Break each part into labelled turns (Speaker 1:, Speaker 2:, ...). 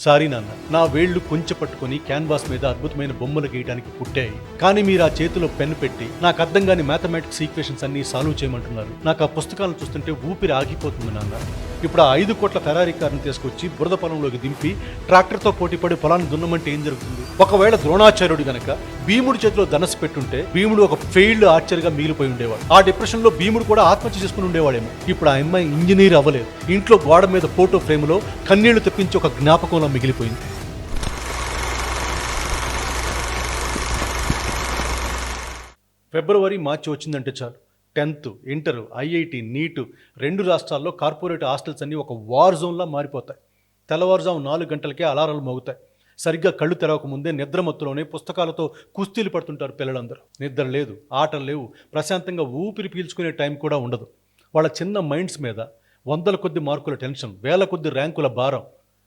Speaker 1: Sorry నాన్న, నా వేళ్లు కొంచెం పట్టుకొని క్యాన్వాస్ మీద అద్భుతమైన బొమ్మలు గీయడానికి పుట్టాయి. కానీ మీరు ఆ చేతిలో పెన్ను పెట్టి నాకు అర్థం కాని మ్యాథమెటిక్స్ ఈక్వేషన్స్ అన్ని సాల్వ్ చేయమంటున్నారు. నాకు ఆ పుస్తకాలను చూస్తుంటే ఊపిరి ఆగిపోతుంది నాన్న. ఇప్పుడు ఆ 5 కోట్ల ఫెరారీ కారుని తీసుకొచ్చి బురద పొలంలోకి దింపి ట్రాక్టర్తో పోటీపడి పొలాన్ని దున్నమంటే ఏం జరుగుతుంది? ఒకవేళ ద్రోణాచార్యుడు గనక భీముడి చేతిలో ధనస్సు పెట్టుంటే భీముడు ఒక ఫెయిల్డ్ ఆర్చర్గా మిగిలిపోయి ఉండేవాడు. ఆ డిప్రెషన్ లో భీముడు కూడా ఆత్మహత్య చేసుకుని ఉండేవాడేమో. ఇప్పుడు ఆ అమ్మాయి ఇంజనీర్ అవ్వలేదు, ఇంట్లో గోడ మీద ఫోటో ఫ్రేమ్ లో కన్నీళ్లు తెప్పించి ఒక జ్ఞాపకంలో మిగిలిపోయింది. ఫిబ్రవరి మార్చి వచ్చిందంటే చాలు 10th, ఇంటర్, ఐఐటి, నీటు 2 రాష్ట్రాల్లో కార్పొరేట్ హాస్టల్స్ అన్నీ ఒక వార్ జోన్లా మారిపోతాయి. తెల్లవారుజాము 4 గంటలకే అలారాలు మోగుతాయి. సరిగ్గా కళ్ళు తెరవక ముందే నిద్రమత్తులోనే పుస్తకాలతో కుస్తీలు పడుతుంటారు పిల్లలందరూ. నిద్ర లేదు, ఆటలు లేవు, ప్రశాంతంగా ఊపిరి పీల్చుకునే టైం కూడా ఉండదు. వాళ్ళ చిన్న మైండ్స్ మీద వందల కొద్ది మార్కుల టెన్షన్, వేల కొద్ది ర్యాంకుల భారం.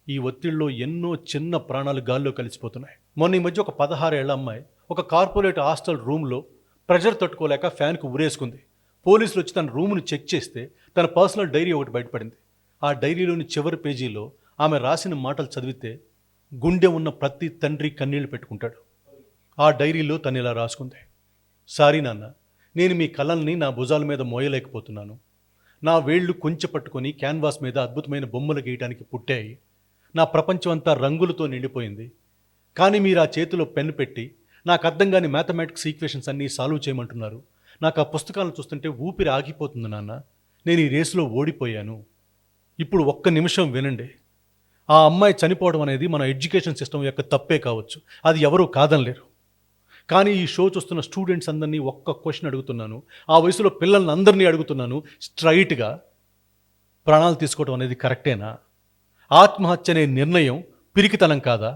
Speaker 1: ఈ ఒత్తిడిలో ఎన్నో చిన్న ప్రాణాలు గాల్లో కలిసిపోతున్నాయి. మొన్న ఈ మధ్య ఒక 16 ఏళ్ల అమ్మాయి ఒక కార్పొరేట్ హాస్టల్ రూమ్లో ప్రెషర్ తట్టుకోలేక ఫ్యాన్కు ఉరేసుకుంది. పోలీసులు వచ్చి తన రూమ్ను చెక్ చేస్తే తన పర్సనల్ డైరీ ఒకటి బయటపడింది. ఆ డైరీలోని చివరి పేజీలో ఆమె రాసిన మాటలు చదివితే గుండె ఉన్న ప్రతి తండ్రి కన్నీళ్లు పెట్టుకుంటాడు. ఆ డైరీలో తను ఇలా రాసుకుంది: సారీ నాన్న, నేను మీ కలల్ని నా భుజాల మీద మోయలేకపోతున్నాను. నా వేళ్లు కొంచెం పట్టుకొని క్యాన్వాస్ మీద అద్భుతమైన బొమ్మలు గీయడానికి పుట్టాయి. నా ప్రపంచం అంతా రంగులతో నిండిపోయింది. కానీ మీరు ఆ చేతిలో పెన్ను పెట్టి నాకు అర్థం కాని మ్యాథమెటిక్స్ ఈక్వేషన్స్ అన్నీ సాల్వ్ చేయమంటున్నారు. నాకు ఆ పుస్తకాలను చూస్తుంటే ఊపిరి ఆగిపోతుంది నాన్న. నేను ఈ రేసులో ఓడిపోయాను. ఇప్పుడు ఒక్క నిమిషం వినండి. ఆ అమ్మాయి చనిపోవడం అనేది మన ఎడ్యుకేషన్ సిస్టమ్ యొక్క తప్పే కావచ్చు, అది ఎవరూ కాదనలేరు. కానీ ఈ షో చూస్తున్న స్టూడెంట్స్ అందరినీ ఒక్క క్వశ్చన్ అడుగుతున్నాను, ఆ వయసులో పిల్లల్ని అందరినీ అడుగుతున్నాను స్ట్రైట్గా: ప్రాణాలు తీసుకోవడం అనేది కరెక్టేనా? ఆత్మహత్య అనే నిర్ణయం పిరికితనం కాదా?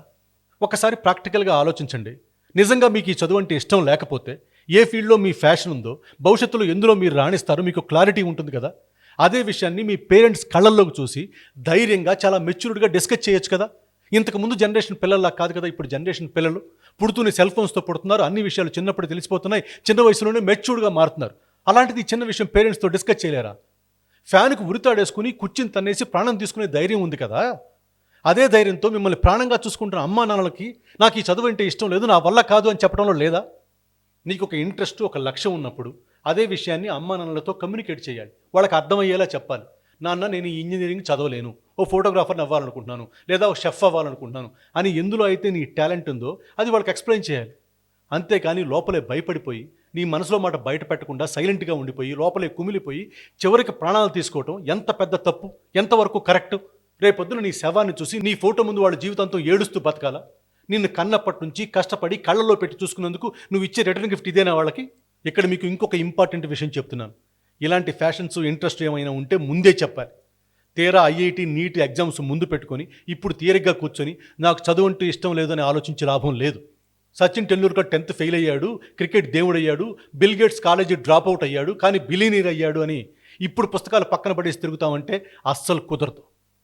Speaker 1: ఒకసారి ప్రాక్టికల్గా ఆలోచించండి. నిజంగా మీకు ఈ చదువు అంటే ఇష్టం లేకపోతే ఏ ఫీల్డ్లో మీ ఫ్యాషన్ ఉందో, భవిష్యత్తులో ఎందులో మీరు రాణిస్తారో మీకు క్లారిటీ ఉంటుంది కదా. అదే విషయాన్ని మీ పేరెంట్స్ కళ్ళల్లోకి చూసి ధైర్యంగా చాలా మెచ్యూర్డ్గా డిస్కస్ చేయొచ్చు కదా. ఇంతకుముందు జనరేషన్ పిల్లల్లా కాదు కదా ఇప్పుడు జనరేషన్ పిల్లలు. పుడుతూనే సెల్ ఫోన్స్తో పుడుతున్నారు, అన్ని విషయాలు చిన్నప్పుడు తెలిసిపోతున్నాయి, చిన్న వయసులోనే మెచ్యూర్డ్గా మారుతున్నారు. అలాంటిది చిన్న విషయం పేరెంట్స్తో డిస్కస్ చేయలేరా? ఫ్యాన్కు ఉరితాడేసుకుని కుర్చీని తన్నేసి ప్రాణం తీసుకునే ధైర్యం ఉంది కదా. అదే ధైర్యంతో మిమ్మల్ని ప్రాణంగా చూసుకుంటున్న అమ్మా నాన్నలకి నాకు ఈ చదువు అంటే ఇష్టం లేదు, నా వల్ల కాదు అని చెప్పడంలో లేదా? నీకు ఒక ఇంట్రెస్ట్, ఒక లక్ష్యం ఉన్నప్పుడు అదే విషయాన్ని అమ్మా నాన్నలతో కమ్యూనికేట్ చేయాలి. వాళ్ళకి అర్థమయ్యేలా చెప్పాలి. నాన్న, నేను ఈ ఇంజనీరింగ్ చదవలేను, ఓ ఫోటోగ్రాఫర్ని అవ్వాలనుకుంటున్నాను, లేదా ఓ షెఫ్ అవ్వాలనుకుంటున్నాను అని ఎందులో అయితే నీ టాలెంట్ ఉందో అది వాళ్ళకి ఎక్స్ప్లెయిన్ చేయాలి. అంతేకాని లోపలే భయపడిపోయి నీ మనసులో మాట బయట పెట్టకుండా సైలెంట్గా ఉండిపోయి లోపలే కుమిలిపోయి చివరికి ప్రాణాలు తీసుకోవటం ఎంత పెద్ద తప్పు, ఎంతవరకు కరెక్టు? రేపొద్దున నీ శవాన్ని చూసి నీ ఫోటో ముందు వాళ్ళ జీవితంతో ఏడుస్తూ బతకాలా? నిన్ను కన్నప్పటి నుంచి కష్టపడి కళ్ళల్లో పెట్టి చూసుకున్నందుకు నువ్వు ఇచ్చే రిటర్న్ గిఫ్ట్ ఇదేనా వాళ్ళకి? ఇక్కడ మీకు ఇంకొక ఇంపార్టెంట్ విషయం చెప్తున్నాను. ఇలాంటి ఫ్యాషన్స్, ఇంట్రెస్ట్ ఏమైనా ఉంటే ముందే చెప్పాలి. తీరా ఐఐటి, నీట్ ఎగ్జామ్స్ ముందు పెట్టుకొని ఇప్పుడు తీరిగ్గా కూర్చొని నాకు చదువు అంటూ ఇష్టం లేదని ఆలోచించే లాభం లేదు. సచిన్ టెండూల్కర్ 10th ఫెయిల్ అయ్యాడు, క్రికెట్ దేవుడయ్యాడు, Bill Gates college drop out అయ్యాడు, కానీ బిలీనీర్ అయ్యాడు అని ఇప్పుడు పుస్తకాలు పక్కన పడేసి తిరుగుతామంటే అస్సలు కుదరదు.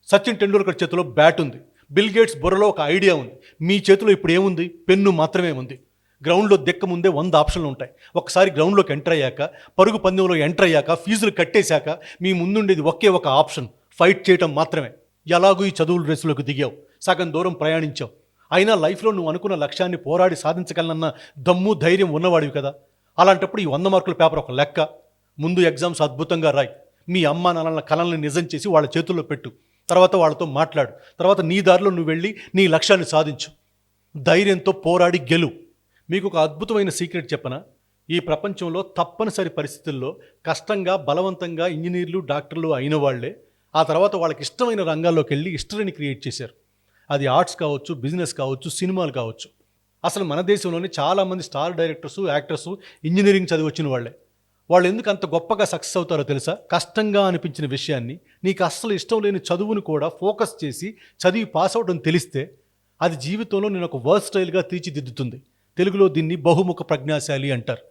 Speaker 1: సచిన్ టెండూల్కర్ చేతిలో బ్యాట్ ఉంది, బిల్ గేట్స్ బుర్రలో ఒక ఐడియా ఉంది. మీ చేతిలో ఇప్పుడు ఏముంది? పెన్ను మాత్రమే ఉంది. గ్రౌండ్లో దిక్క ముందే 100 ఆప్షన్లు ఉంటాయి. ఒకసారి గ్రౌండ్లోకి ఎంటర్ అయ్యాక, పరుగు పందెంలో ఎంటర్ అయ్యాక, ఫీజులు కట్టేశాక మీ ముందుండేది ఒకే ఒక ఆప్షన్: ఫైట్ చేయటం మాత్రమే. ఎలాగూ ఈ చదువుల రేసులోకి దిగావు, సగం దూరం ప్రయాణించావు. అయినా లైఫ్లో నువ్వు అనుకున్న లక్ష్యాన్ని పోరాడి సాధించగలనన్న దమ్ము, ధైర్యం ఉన్నవాడివి కదా. అలాంటప్పుడు ఈ 100 మార్కుల పేపర్ ఒక లెక్క. ముందు ఎగ్జామ్స్ అద్భుతంగా రాయి. మీ అమ్మా నాన్నల కలల్ని నిజం చేసి వాళ్ళ చేతుల్లో పెట్టు. తర్వాత వాళ్ళతో మాట్లాడు. తర్వాత నీ దారిలో నువ్వు వెళ్ళి నీ లక్ష్యాన్ని సాధించు. ధైర్యంతో పోరాడి గెలు. మీకు ఒక అద్భుతమైన సీక్రెట్ చెప్పనా? ఈ ప్రపంచంలో తప్పనిసరి పరిస్థితుల్లో కష్టంగా, బలవంతంగా ఇంజనీర్లు, డాక్టర్లు అయిన వాళ్లే ఆ తర్వాత వాళ్ళకి ఇష్టమైన రంగాల్లోకి వెళ్ళి హిస్టరీని క్రియేట్ చేశారు. అది ఆర్ట్స్ కావచ్చు, బిజినెస్ కావచ్చు, సినిమాలు కావచ్చు. అసలు మన దేశంలోని చాలామంది స్టార్ డైరెక్టర్సు, యాక్టర్సు ఇంజనీరింగ్ చదివి వచ్చిన వాళ్ళే. వాళ్ళు ఎందుకు అంత గొప్పగా సక్సెస్ అవుతారో తెలుసా? కష్టంగా అనిపించిన విషయాన్ని, నీకు అస్సలు ఇష్టం లేని చదువును కూడా ఫోకస్ చేసి చదివి పాస్ అవడం తెలిస్తే అది జీవితంలో నేను ఒక వర్స్టైల్గా తీర్చిదిద్దుతుంది. తెలుగులో దీన్ని బహుముఖ ప్రజ్ఞాశాలి అంటారు.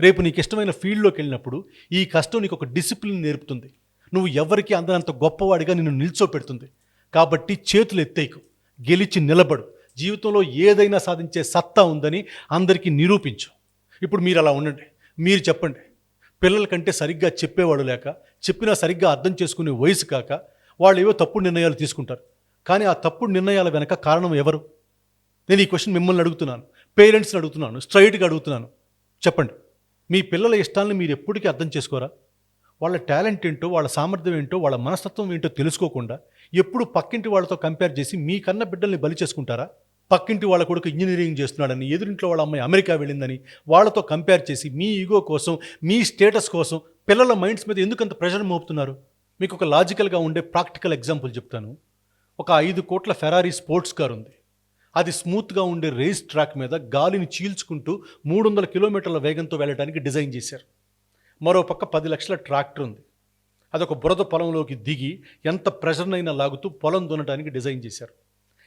Speaker 1: రేపు నీకు ఇష్టమైన ఫీల్డ్లోకి వెళ్ళినప్పుడు ఈ కష్టం నీకు ఒక డిసిప్లిన్ నేర్పుతుంది. నువ్వు ఎవరికి అందనంత గొప్పవాడిగా నిన్ను నిల్చోపెడుతుంది. కాబట్టి చేతులు ఎత్తేయకు, గెలిచి నిలబడు. జీవితంలో ఏదైనా సాధించే సత్తా ఉందని అందరికీ నిరూపించు. ఇప్పుడు మీరు అలా ఉండండి. మీరు చెప్పండి. పిల్లల కంటే సరిగ్గా చెప్పేవాడు లేక, చెప్పినా సరిగ్గా అర్థం చేసుకునే వయసు కాక వాళ్ళు ఏవో తప్పుడు నిర్ణయాలు తీసుకుంటారు. కానీ ఆ తప్పుడు నిర్ణయాల వెనక కారణం ఎవరు? నేను ఈ క్వశ్చన్ మిమ్మల్ని అడుగుతున్నాను, పేరెంట్స్ని అడుగుతున్నాను, స్ట్రైట్గా అడుగుతున్నాను. చెప్పండి, మీ పిల్లల ఇష్టాలను మీరు ఎప్పటికీ అర్థం చేసుకోరా? వాళ్ళ టాలెంట్ ఏంటో, వాళ్ళ సామర్థ్యం ఏంటో, వాళ్ళ మనస్తత్వం ఏంటో తెలుసుకోకుండా ఎప్పుడు పక్కింటి వాళ్ళతో కంపేర్ చేసి మీ కన్న బిడ్డల్ని బలి చేసుకుంటారా? పక్కింటి వాళ్ళ కొడుకు ఇంజనీరింగ్ చేస్తున్నాడని, ఎదురింట్లో వాళ్ళ అమ్మాయి అమెరికా వెళ్ళిందని వాళ్ళతో కంపేర్ చేసి మీ ఈగో కోసం, మీ స్టేటస్ కోసం పిల్లల మైండ్స్ మీద ఎందుకంత ప్రెషర్ మోపుతున్నారు? మీకు ఒక లాజికల్గా ఉండే ప్రాక్టికల్ ఎగ్జాంపుల్ చెప్తాను. ఒక 5 కోట్ల ఫెరారీ స్పోర్ట్స్ కార్ ఉంది. అది స్మూత్గా ఉండే రేస్ ట్రాక్ మీద గాలిని చీల్చుకుంటూ 300 కిలోమీటర్ల వేగంతో వెళ్ళడానికి డిజైన్ చేశారు. మరో పక్క 10 లక్షల ట్రాక్టర్ ఉంది. అదొక బురద పొలంలోకి దిగి ఎంత ప్రెషర్నైనా లాగుతూ పొలం దున్నడానికి డిజైన్ చేశారు.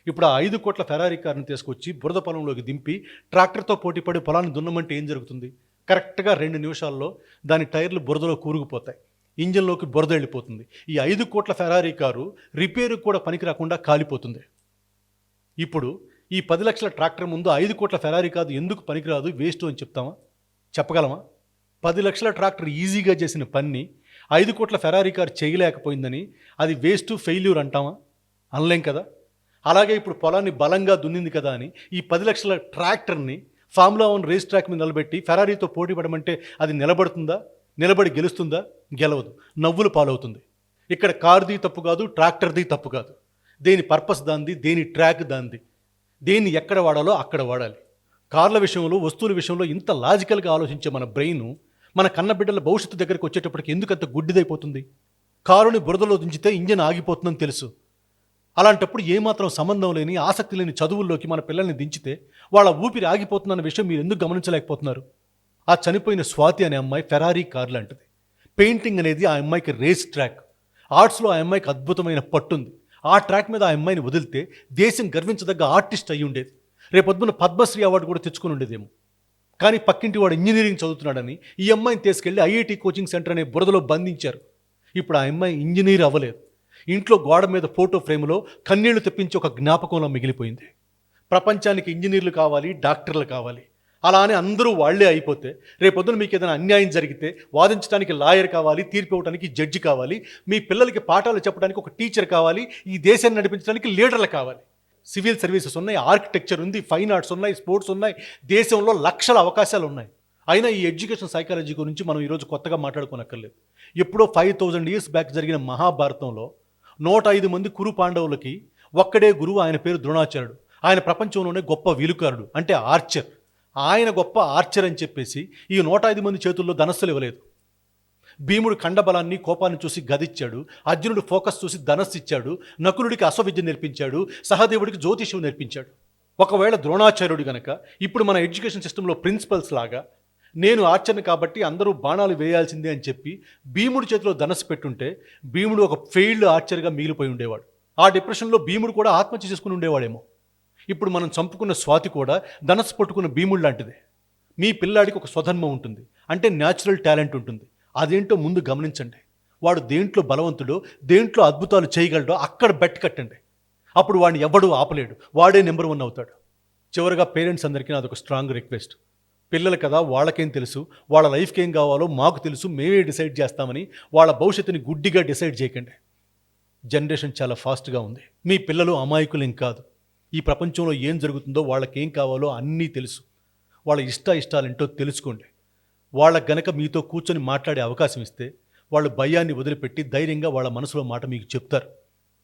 Speaker 1: ఇప్పుడు ఆ 5 కోట్ల ఫెరారీ కార్ని తీసుకొచ్చి బురద పొలంలోకి దింపి ట్రాక్టర్తో పోటీపడి పొలాన్ని దున్నమంటే ఏం జరుగుతుంది? కరెక్ట్గా 2 నిమిషాల్లో దాని టైర్లు బురదలో కూరుకుపోతాయి, ఇంజన్లోకి బురద వెళ్ళిపోతుంది. ఈ 5 కోట్ల ఫెరారీ కారు రిపేరుకు కూడా పనికి రాకుండా కాలిపోతుంది. ఇప్పుడు ఈ 10 లక్షల ట్రాక్టర్ ముందు 5 కోట్ల ఫెరారీ కారు ఎందుకు పనికిరాదు, వేస్ట్ అని చెప్తామా? చెప్పగలమా? 10 లక్షల ట్రాక్టర్ ఈజీగా చేసిన పని 5 కోట్ల ఫెరారీ కారు చేయలేకపోయిందని అది వేస్ట్, ఫెయిల్యూర్ అంటామా? అనలేం కదా. అలాగే ఇప్పుడు పొలాన్ని బలంగా దున్నింది కదా అని ఈ 10 లక్షల ట్రాక్టర్ని ఫార్ములా 1 రేస్ ట్రాక్ మీద నిలబెట్టి ఫెరారీతో పోటీ పడమంటే అది నిలబడుతుందా? నిలబడి గెలుస్తుందా? గెలవదు, నవ్వులు పాలవుతుంది. ఇక్కడ కారుది తప్పు కాదు, ట్రాక్టర్ది తప్పు కాదు. దేని పర్పస్ దాంది, దేని ట్రాక్ దాంది. దేన్ని ఎక్కడ వాడాలో అక్కడ వాడాలి. కార్ల విషయంలో, వస్తువుల విషయంలో ఇంత లాజికల్గా ఆలోచించే మన బ్రెయిన్ మన కన్నబిడ్డల భవిష్యత్తు దగ్గరికి వచ్చేటప్పటికి ఎందుకంత గుడ్డిదైపోతుంది? కారుని బురదలో దించితే ఇంజన్ ఆగిపోతుందని తెలుసు. అలాంటప్పుడు ఏమాత్రం సంబంధం లేని, ఆసక్తి లేని చదువుల్లోకి మన పిల్లల్ని దించితే వాళ్ళ ఊపిరి ఆగిపోతుందన్న విషయం మీరు ఎందుకు గమనించలేకపోతున్నారు? ఆ చనిపోయిన స్వాతి అనే అమ్మాయి ఫెరారీ కార్ లాంటిది. పెయింటింగ్ అనేది ఆ అమ్మాయికి రేస్ ట్రాక్. ఆర్ట్స్లో ఆ అమ్మాయికి అద్భుతమైన పట్టుంది. ఆ ట్రాక్ మీద ఆ అమ్మాయిని వదిలితే దేశం గర్వించదగ్గ ఆర్టిస్ట్ అయి ఉండేది. రేపొద్దున పద్మశ్రీ అవార్డు కూడా తెచ్చుకుని ఉండేదేమో. కానీ పక్కింటి వాడు ఇంజనీరింగ్ చదువుతున్నాడని ఈ అమ్మాయిని తీసుకెళ్లి ఐఐటి కోచింగ్ సెంటర్ అనే బురదలో బంధించారు. ఇప్పుడు ఆ అమ్మాయి ఇంజనీర్ అవ్వలేదు. ఇంట్లో గోడ మీద ఫోటో ఫ్రేమ్లో కన్నీళ్లు తెప్పించి ఒక జ్ఞాపకంలో మిగిలిపోయింది. ప్రపంచానికి ఇంజనీర్లు కావాలి, డాక్టర్లు కావాలి. అలా అని అందరూ వాళ్లే అయిపోతే రేపొద్దున మీకు ఏదైనా అన్యాయం జరిగితే వాదించడానికి లాయర్ కావాలి, తీర్పు ఇవ్వడానికి జడ్జి కావాలి, మీ పిల్లలకి పాఠాలు చెప్పడానికి ఒక టీచర్ కావాలి, ఈ దేశాన్ని నడిపించడానికి లీడర్లు కావాలి. సివిల్ సర్వీసెస్ ఉన్నాయి, ఆర్కిటెక్చర్ ఉంది, ఫైన్ ఆర్ట్స్ ఉన్నాయి, స్పోర్ట్స్ ఉన్నాయి. దేశంలో లక్షల అవకాశాలు ఉన్నాయి. అయినా ఈ ఎడ్యుకేషన్ సైకాలజీ గురించి మనం ఈరోజు కొత్తగా మాట్లాడుకోనక్కర్లేదు. ఎప్పుడో 5000 years బ్యాక్ జరిగిన మహాభారతంలో 105 మంది కురు పాండవులకి ఒక్కడే గురువు, ఆయన పేరు ద్రోణాచార్యుడు. ఆయన ప్రపంచంలోనే గొప్ప విలుకారుడు, అంటే ఆర్చర్. ఆయన గొప్ప ఆర్చర్ అని చెప్పేసి ఈ 105 మంది చేతుల్లో ధనస్సులు ఇవ్వలేదు. భీముడు కండబలాన్ని, కోపాన్ని చూసి గదిచ్చాడు. అర్జునుడు ఫోకస్ చూసి ధనస్సు ఇచ్చాడు. నకులుడికి అశ్వవిద్య నేర్పించాడు. సహదేవుడికి జ్యోతిష్యం నేర్పించాడు. ఒకవేళ ద్రోణాచార్యుడు గనక ఇప్పుడు మన ఎడ్యుకేషన్ సిస్టంలో ప్రిన్సిపల్స్ లాగా నేను ఆర్చర్ని కాబట్టి అందరూ బాణాలు వేయాల్సిందే అని చెప్పి భీముడి చేతిలో ధనస్సు పెట్టుంటే భీముడు ఒక ఫెయిల్డ్ ఆర్చర్గా మిగిలిపోయి ఉండేవాడు. ఆ డిప్రెషన్లో భీముడు కూడా ఆత్మహత్య చేసుకుని ఉండేవాడేమో. ఇప్పుడు మనం చంపుకున్న స్వాతి కూడా ధనస్సు పట్టుకున్న భీముడు లాంటిదే. మీ పిల్లాడికి ఒక స్వధర్మం ఉంటుంది, అంటే న్యాచురల్ టాలెంట్ ఉంటుంది. అదేంటో ముందు గమనించండి. వాడు దేంట్లో బలవంతుడో, దేంట్లో అద్భుతాలు చేయగలడో అక్కడ బెట్ కట్టండి. అప్పుడు వాడిని ఎవడూ ఆపలేడు, వాడే నెంబర్ 1 అవుతాడు. చివరిగా పేరెంట్స్ అందరికీ నాదొక స్ట్రాంగ్ రిక్వెస్ట్. పిల్లలు కదా, వాళ్ళకేం తెలుసు, వాళ్ళ లైఫ్కి ఏం కావాలో మాకు తెలుసు, మేమే డిసైడ్ చేస్తామని వాళ్ళ భవిష్యత్తుని గుడ్డిగా డిసైడ్ చేయకండి. జనరేషన్ చాలా ఫాస్ట్గా ఉంది. మీ పిల్లలు అమాయకులేం కాదు. ఈ ప్రపంచంలో ఏం జరుగుతుందో, వాళ్ళకేం కావాలో అన్నీ తెలుసు. వాళ్ళ ఇష్టాలేంటో తెలుసుకోండి. వాళ్ళకు గనక మీతో కూర్చొని మాట్లాడే అవకాశం ఇస్తే వాళ్ళు భయాన్ని వదిలిపెట్టి ధైర్యంగా వాళ్ళ మనసులో మాట మీకు చెప్తారు.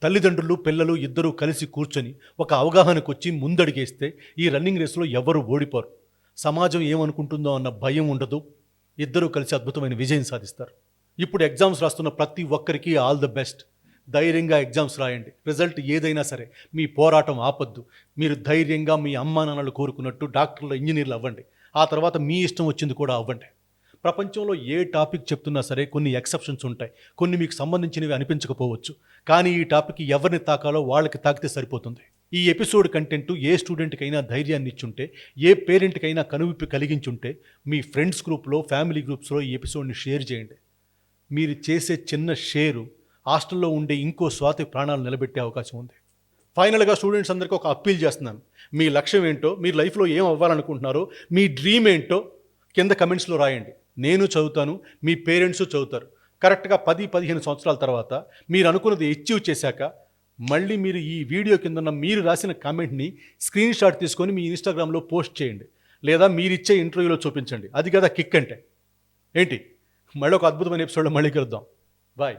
Speaker 1: తల్లిదండ్రులు, పిల్లలు ఇద్దరూ కలిసి కూర్చొని ఒక అవగాహనకు వచ్చి ముందడిగేస్తే ఈ రన్నింగ్ రేస్లో ఎవరు ఓడిపోరు. సమాజం ఏమనుకుంటుందో అన్న భయం ఉండదు. ఇద్దరూ కలిసి అద్భుతమైన విజయం సాధిస్తారు. ఇప్పుడు ఎగ్జామ్స్ రాస్తున్న ప్రతి ఒక్కరికి ఆల్ ద బెస్ట్. ధైర్యంగా ఎగ్జామ్స్ రాయండి. రిజల్ట్ ఏదైనా సరే మీ పోరాటం ఆపొద్దు. మీరు ధైర్యంగా మీ అమ్మా నాన్నలు కోరుకున్నట్టు డాక్టర్లు, ఇంజనీర్లు అవ్వండి. ఆ తర్వాత మీ ఇష్టం వచ్చింది కూడా అవ్వండి. ప్రపంచంలో ఏ టాపిక్ చెప్తున్నా సరే కొన్ని ఎక్సెప్షన్స్ ఉంటాయి. కొన్ని మీకు సంబంధించినవి అనిపించకపోవచ్చు. కానీ ఈ టాపిక్ ఎవరిని తాకాలో వాళ్ళకి తాకితే సరిపోతుంది. ఈ ఎపిసోడ్ కంటెంట్ ఏ స్టూడెంట్కైనా ధైర్యాన్ని ఇచ్చుంటే, ఏ పేరెంట్కైనా కనువిప్పి కలిగించుంటే మీ ఫ్రెండ్స్ గ్రూప్లో, ఫ్యామిలీ గ్రూప్స్లో ఈ ఎపిసోడ్ని షేర్ చేయండి. మీరు చేసే చిన్న షేరు హాస్టల్లో ఉండే ఇంకో స్వాతి ప్రాణాలు నిలబెట్టే అవకాశం ఉంది. ఫైనల్గా స్టూడెంట్స్ అందరికీ ఒక అప్పీల్ చేస్తున్నాను. మీ లక్ష్యం ఏంటో, మీరు లైఫ్లో ఏం అవ్వాలనుకుంటున్నారో, మీ డ్రీమ్ ఏంటో కింద కమెంట్స్లో రాయండి. నేను చదువుతాను, మీ పేరెంట్స్ చదువుతారు. కరెక్ట్గా 10-15 సంవత్సరాల తర్వాత మీరు అనుకున్నది అచీవ్ చేశాక మళ్ళీ మీరు ఈ వీడియో కింద మీరు రాసిన కామెంట్ని స్క్రీన్ షాట్ తీసుకొని మీ ఇన్స్టాగ్రామ్లో పోస్ట్ చేయండి, లేదా మీరిచ్చే ఇంటర్వ్యూలో చూపించండి. అది కదా కిక్ అంటే. ఏంటి, మళ్ళీ ఒక అద్భుతమైన ఎపిసోడ్లో మళ్ళీ కలుద్దాం. బాయ్.